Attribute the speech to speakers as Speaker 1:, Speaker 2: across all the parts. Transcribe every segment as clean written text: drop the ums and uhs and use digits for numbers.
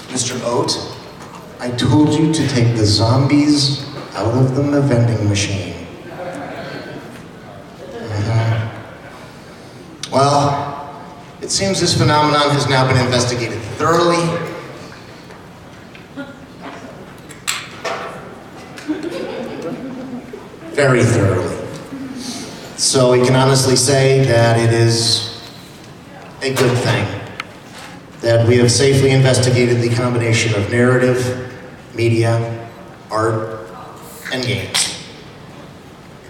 Speaker 1: Mr. Oat, I told you to take the zombies out of the vending machine. Well, it seems this phenomenon has now been investigated thoroughly. Very thoroughly. So we can honestly say that it is a good thing that we have safely investigated the combination of narrative, media, art, and games.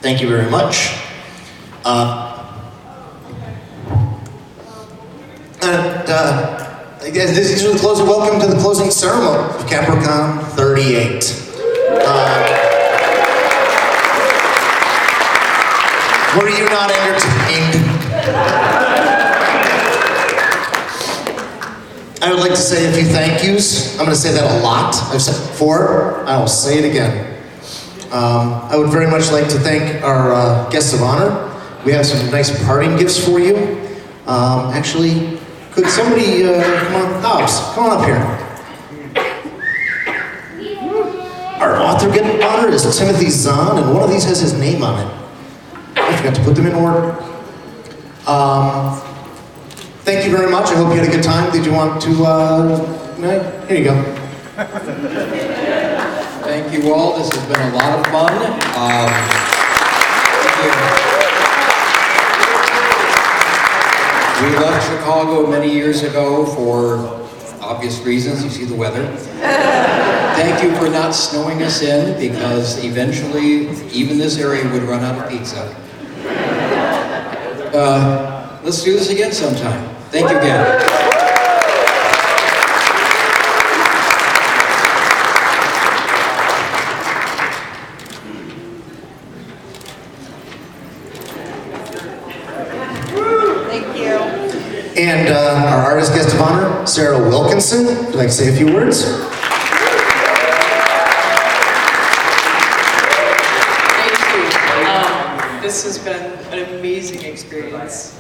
Speaker 1: Thank you very much. These are the closing. Welcome to the closing ceremony of Capricon 38. Were you not entertained? I would like to say a few thank yous. I'm going to say that a lot. I've said it before. I will say it again. I would very much like to thank our guests of honor. We have some nice parting gifts for you. Actually, could somebody come on? Hobbs, come on up here. Our author guest of honor is Timothy Zahn, and one of these has his name on it. I forgot to put them in order. Thank you very much. I hope you had a good time. Did you want to, here you go.
Speaker 2: Thank you all. This has been a lot of fun. We left Chicago many years ago for obvious reasons. You see the weather. Thank you for not snowing us in, because eventually even this area would run out of pizza. Let's do this again sometime. Thank you again.
Speaker 3: Thank you.
Speaker 1: And our artist guest of honor, Sarah Wilkinson, would you like to say a few words?
Speaker 4: This has been an amazing experience.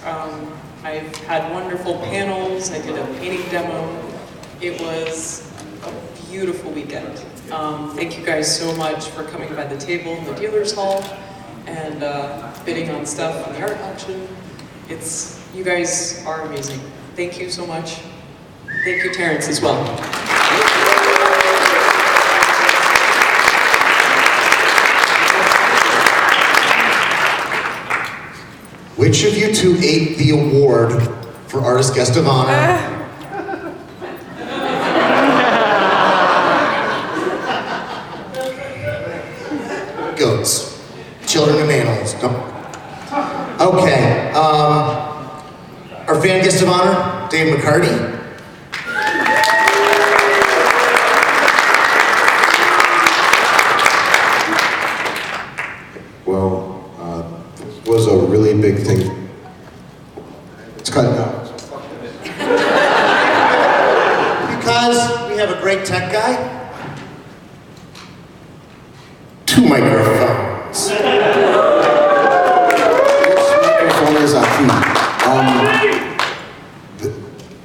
Speaker 4: I've had wonderful panels. I did a painting demo. It was a beautiful weekend. Thank you guys so much for coming by the table in the dealer's hall and bidding on stuff in the art auction. You guys are amazing. Thank you so much. Thank you, Terrence, as well.
Speaker 1: Which of you two ate the award for artist guest of honor? Goats. Children and animals. Okay. Our fan guest of honor, Dave McCarty.
Speaker 5: Was a really big thing. It's cut now.
Speaker 1: Because we have a great tech guy. 2 microphones.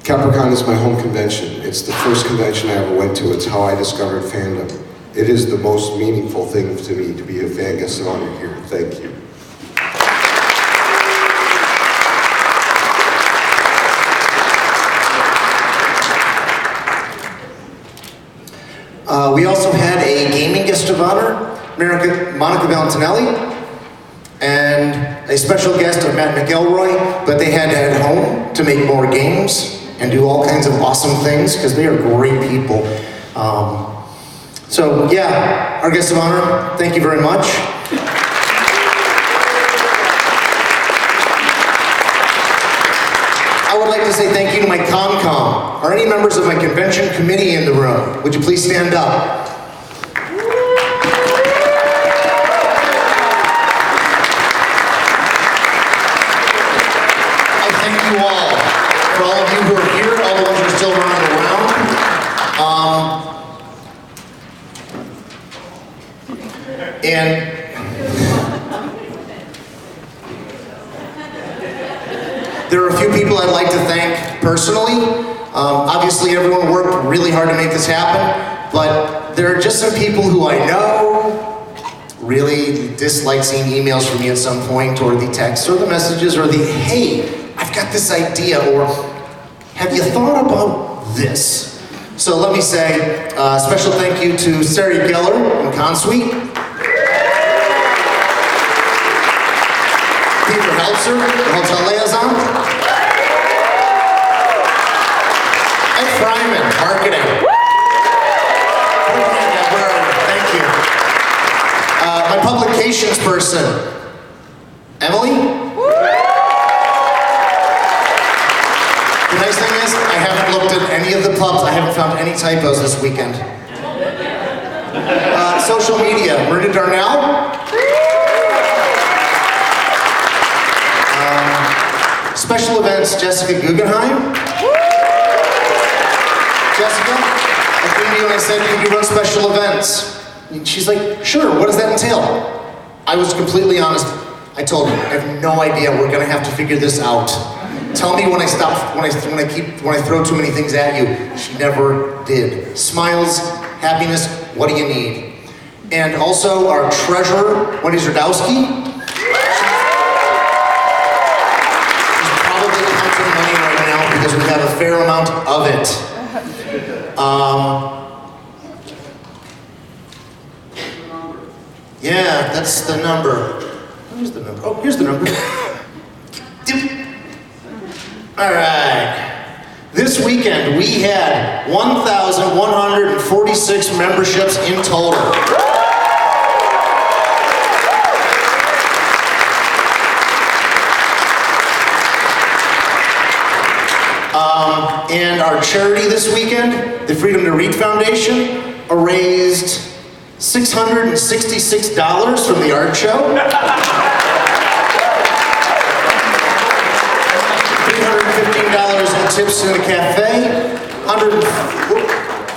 Speaker 5: Capricon is my home convention. It's the first convention I ever went to. It's how I discovered fandom. It is the most meaningful thing to me to be a fan guest of honor here. Thank you.
Speaker 1: We also had a gaming guest of honor, Monica Valentinelli, and a special guest of Matt McElroy, but they had to head home to make more games and do all kinds of awesome things because they are great people. So yeah, our guest of honor, thank you very much. I would like to say thank you to my ComCom. Are any members of my convention committee in the room? Would you please stand up? I thank you all. For all of you who are here, all the ones who are still running around. And there are a few people I'd like to thank personally. Obviously, everyone worked really hard to make this happen, but there are just some people who I know really dislike seeing emails from me at some point, or the texts, or the messages, or the, hey, I've got this idea, or have you thought about this? So let me say a special thank you to Sarah Geller in Consuite, Peter Helzer, the hotel liaison, Ed Fryman, marketing. Thank you. My publications person, Emily. The nice thing is, I haven't looked at any of the pubs. I haven't found any typos this weekend. Social media, Marita Darnell. Special events, Jessica Guggenheim. Jessica, I came to you and I said, could you run special events? And she's like, sure, what does that entail? I was completely honest. I told her, I have no idea, we're gonna have to figure this out. Tell me when I stop, when I throw too many things at you. She never did. Smiles, happiness, what do you need? And also our treasurer, Wendy Zerdowski. She's probably counting money right now because we have a fair amount of it. Yeah, that's the number. Where's the number? Oh, here's the number. All right. This weekend we had 1,146 memberships in total. And our charity this weekend, the Freedom to Read Foundation, raised $666 from the art show. $315 in tips in the cafe.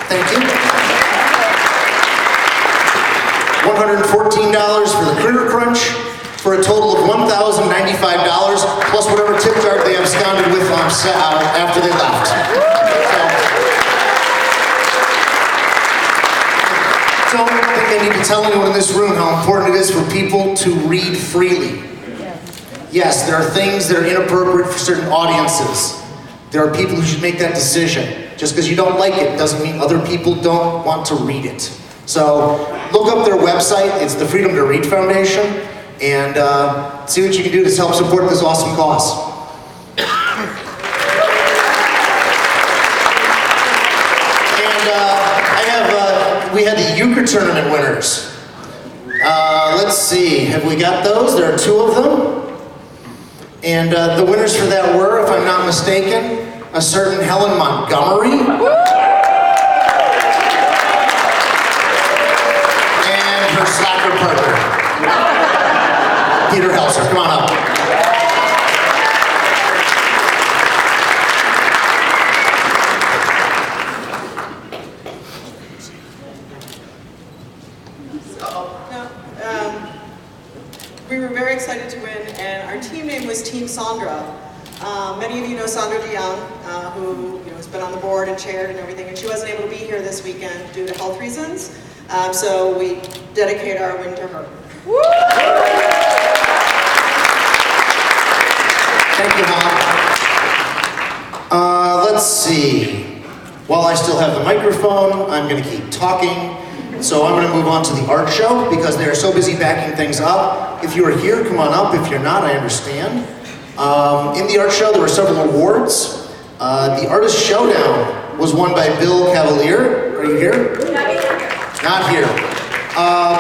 Speaker 1: Thank you. $114 for the Critter Crunch, for a total of $1,095, plus whatever tip jar they absconded with after they left. So, I don't think I need to tell anyone in this room how important it is for people to read freely. Yes, there are things that are inappropriate for certain audiences. There are people who should make that decision. Just because you don't like it doesn't mean other people don't want to read it. So, look up their website. It's the Freedom to Read Foundation, and see what you can do to help support this awesome cause. We had the euchre tournament winners. Let's see, have we got those? There are 2 of them. And the winners for that were, if I'm not mistaken, a certain Helen Montgomery. And her soccer partner, Peter Helzer. Come on up.
Speaker 3: We were very excited to win, and our team name was Team Sandra. Many of you know Sandra DeYoung, who has been on the board and chaired and everything, and she wasn't able to be here this weekend due to health reasons. So we dedicate our win to her. Woo!
Speaker 1: Thank you, Mom. Let's see. While I still have the microphone, I'm going to keep talking. So I'm going to move on to the art show because they're so busy backing things up. If you are here, come on up. If you're not, I understand. In the art show, there were several awards. The Artist Showdown was won by Bill Cavalier. Are you here? Not here.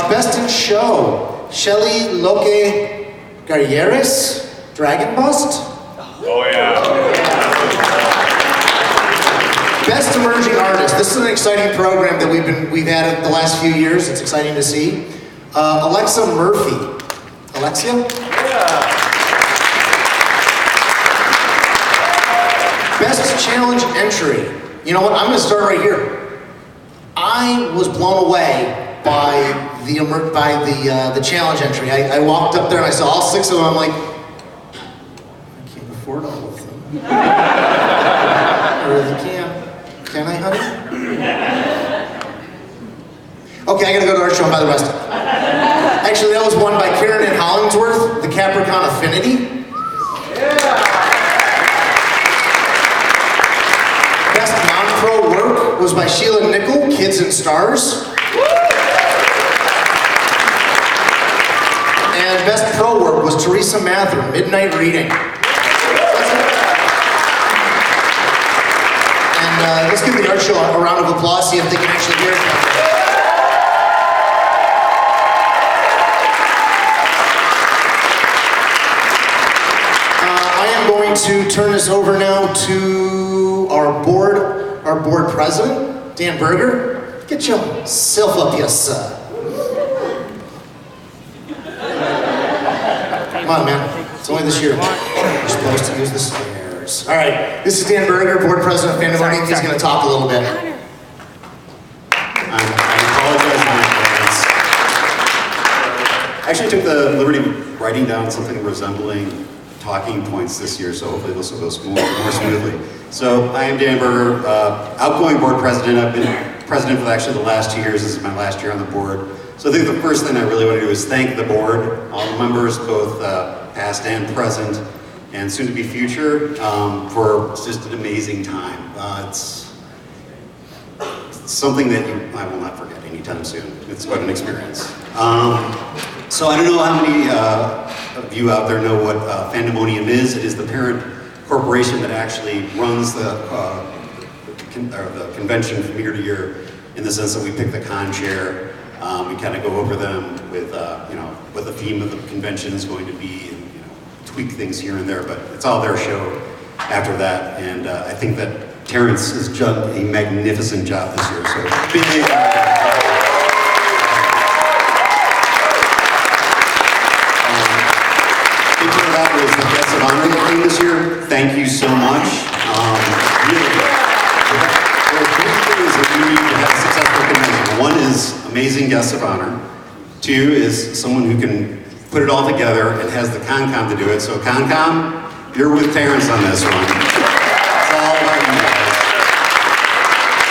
Speaker 1: Best in Show, Shelly Loque Garrieres, Dragon Bust.
Speaker 6: Oh yeah.
Speaker 1: Best Emerging Artist. This is an exciting program that we've had the last few years. It's exciting to see. Alexa Murphy. Alexia?
Speaker 6: Yeah.
Speaker 1: Best Challenge Entry. You know what? I'm going to start right here. I was blown away by the challenge entry. I walked up there and I saw all 6 of them. I'm like, I can't afford all of them. I really can't. Can I, honey? Okay, I gotta go to our show and buy the rest of it. Actually, that was won by Karen and Hollingsworth, the Capricon Affinity. Best non-pro work was by Sheila Nickel, Kids and Stars. And best pro work was Teresa Mather, Midnight Reading. And let's give the art show a round of applause, see if they can actually hear it. I am going to turn this over now to our board president, Dan Berger. Get yourself up here, sir. Come on, man. It's only this year. You're supposed to use the stairs. All right. This is Dan Berger, board president of Pandemonium. He's going to talk a little bit.
Speaker 7: I apologize in advance. I actually took the liberty of writing down something resembling talking points this year, so hopefully this will go more smoothly. So I am Dan Berger, outgoing board president. I've been president for actually the last 2 years. This is my last year on the board. So I think the first thing I really want to do is thank the board, all the members, both past and present, and soon to be future, for just an amazing time. It's something that I will not forget anytime soon. It's quite an experience. So I don't know how many of you out there know what Pandemonium is. It is the parent corporation that actually runs the convention from year to year, in the sense that we pick the con chair. We kind of go over them with, what the theme of the convention is going to be, and tweak things here and there, but it's all their show after that. And I think that Terrence has done a magnificent job this year. So big part of that was the guest of honor that came this year. Thank you so much. Really, there are three things that you need to have a successful convention. One is amazing guests of honor. Two is someone who can put it all together and has the ConCom to do it. So ConCom, you're with Terrence on this one. It's all about you guys.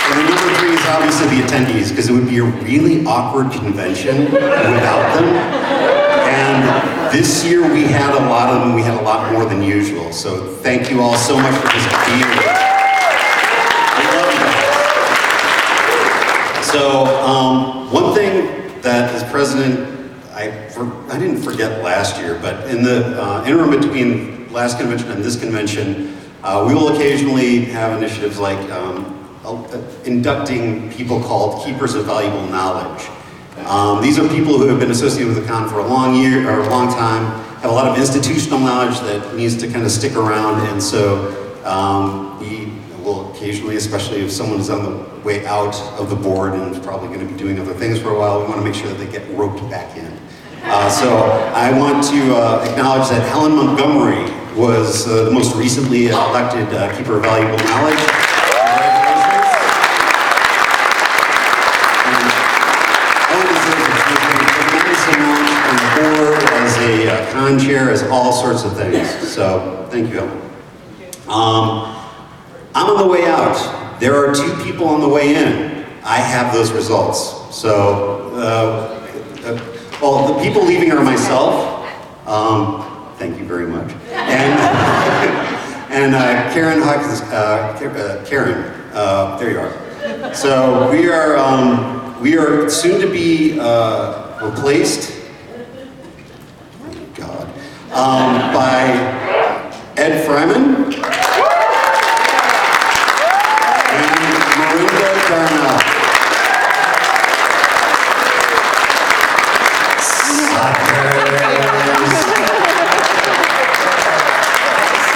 Speaker 7: And then number three is obviously the attendees, because it would be a really awkward convention without them. And this year we had a lot of them. We had a lot more than usual. So thank you all so much for just being here. So one thing that as president, I didn't forget last year, but in the interim between last convention and this convention, we will occasionally have initiatives like inducting people called Keepers of Valuable Knowledge. These are people who have been associated with the con for a long time, have a lot of institutional knowledge that needs to kind of stick around, and so we will occasionally, especially if someone is on the way out of the board and is probably going to be doing other things for a while, we want to make sure that they get roped back in. So I want to acknowledge that Helen Montgomery was the most recently elected Keeper of Valuable Knowledge. As a con chair, as all sorts of things. So, thank you, Ellen. I'm on the way out. There are two people on the way in. I have those results. So, well, the people leaving are myself. Thank you very much. And Karen Huck, Karen, there you are. So we are soon to be replaced. By Ed Fryman and Marinda Darnell.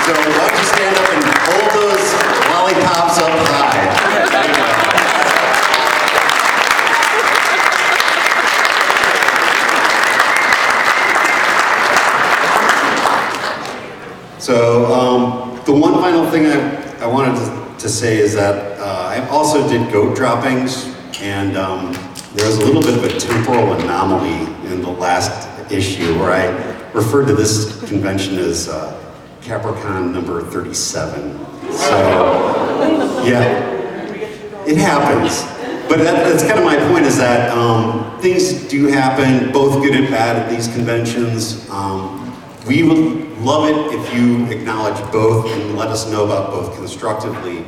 Speaker 7: So why don't you stand up and hold those lollipops up high. So the one final thing I wanted to say is that I also did goat droppings, and there was a little bit of a temporal anomaly in the last issue where I referred to this convention as Capricon number 37. So, yeah. it happens. But that's kind of my point, is that things do happen, both good and bad at these conventions. We would love it if you acknowledge both and let us know about both constructively.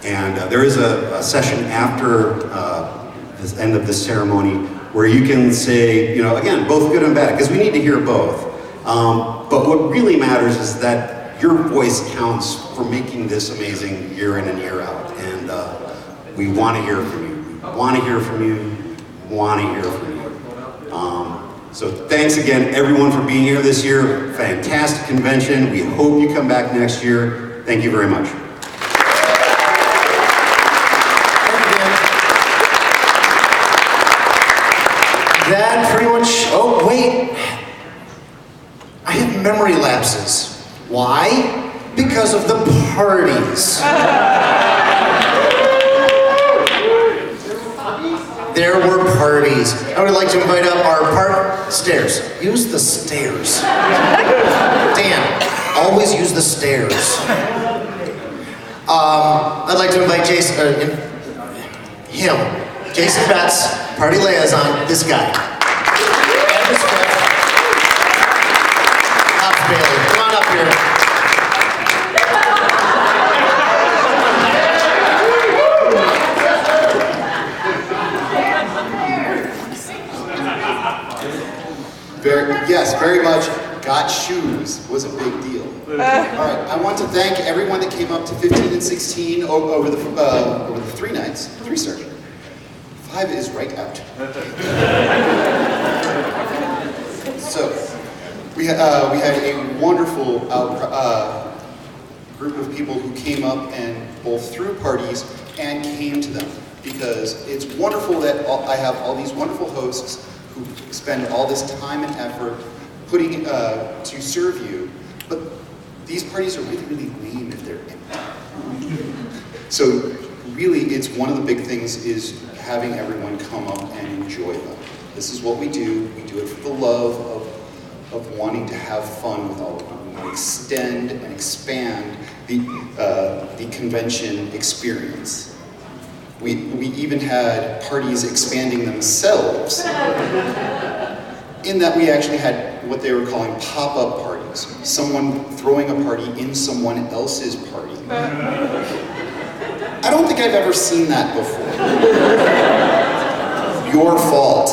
Speaker 7: And there is a session after the end of this ceremony where you can say, you know, again, both good and bad, because we need to hear both. But what really matters is that your voice counts for making this amazing year in and year out. And we want to hear from you. We want to hear from you. We want to hear from you. So thanks again, everyone, for being here this year. Fantastic convention. We hope you come back next year. Thank you very much.
Speaker 1: That pretty much, oh wait, I have memory lapses. Why? Because of the parties. There were parties. I would like to invite up our stairs. Use the stairs. Dan, always use the stairs. I'd like to invite Jason, Jason Betts, party liaison, this guy. And his friend, Pops Bailey. Come on up here.
Speaker 8: Yes, very much. Got shoes was a big deal. All right, I want to thank everyone that came up to 15 and 16 over the 3 nights. 3, sir. 5 is right out. So, we had a wonderful group of people who came up and both threw parties and came to them, because it's wonderful that I have all these wonderful hosts who spend all this time and effort putting to serve you, but these parties are really, really lame if they're empty. So really, it's one of the big things is having everyone come up and enjoy them. This is what we do. We do it for the love of wanting to have fun with all of them. We want to extend and expand the convention experience. We even had parties expanding themselves, in that we actually had what they were calling pop-up parties. Someone throwing a party in someone else's party. I don't think I've ever seen that before. Your fault.